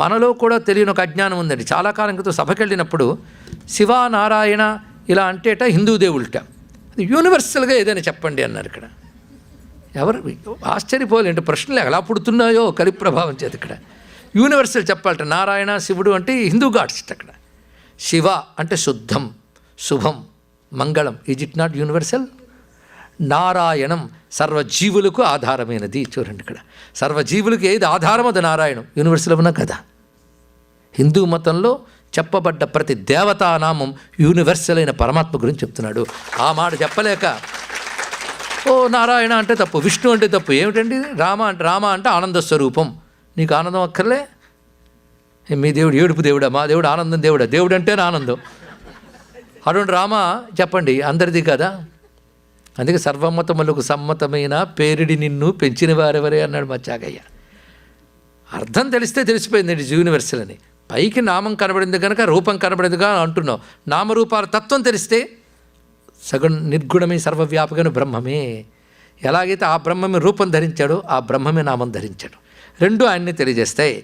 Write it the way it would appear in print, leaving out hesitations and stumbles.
మనలో కూడా తెలియని ఒక అజ్ఞానం ఉందండి. చాలా కాలం క్రితం సభకి వెళ్ళినప్పుడు శివ నారాయణ ఇలా అంటేట హిందూ దేవుళ్ళట, అది యూనివర్సల్గా ఏదైనా చెప్పండి అన్నారు. ఇక్కడ ఎవరు ఆశ్చర్యపోలేంటి, ప్రశ్నలు ఎలా పుడుతున్నాయో కలి ప్రభావం చేతి. ఇక్కడ యూనివర్సల్ చెప్పాలట. నారాయణ శివుడు అంటే హిందూ గాడ్స్. అక్కడ శివ అంటే శుద్ధం, శుభం, మంగళం. Is it not universal? నారాయణం సర్వజీవులకు ఆధారమైనది. చూడండి ఇక్కడ సర్వజీవులకు ఏది ఆధారం అది నారాయణం. యూనివర్సల్ ఉన్నా కదా. హిందూ మతంలో చెప్పబడ్డ ప్రతి దేవతానామం యూనివర్సల్ అయిన పరమాత్మ గురించి చెప్తున్నాడు. ఆ మాట చెప్పలేక ఓ నారాయణ అంటే తప్పు, విష్ణు అంటే తప్పు. ఏమిటండి రామ అంటే ఆనంద స్వరూపం. నీకు ఆనందం అక్కర్లే? మీ దేవుడు ఏడుపు దేవుడా? మా దేవుడు ఆనందం దేవుడా? దేవుడు అంటేనే ఆనందం. అటువంటి రామ చెప్పండి, అందరిది కదా. అందుకే సర్వమతములకు సమ్మతమైన పేరిడి నిన్ను పెంచిన వారెవరే అన్నాడు మా చాగయ్య. అర్థం తెలిస్తే తెలిసిపోయింది ఇట్ ఈజ్ యూనివర్సల్ అని. పైకి నామం కనబడింది కనుక రూపం కనబడిందిగా అంటున్నావు. నామరూపాల తత్వం తెలిస్తే సగుణ నిర్గుణమే సర్వవ్యాపకమైన బ్రహ్మమే. ఎలాగైతే ఆ బ్రహ్మమే రూపం ధరించాడో ఆ బ్రహ్మమే నామం ధరించాడు. రెండు ఆయన్ని తెలియజేస్తాయి.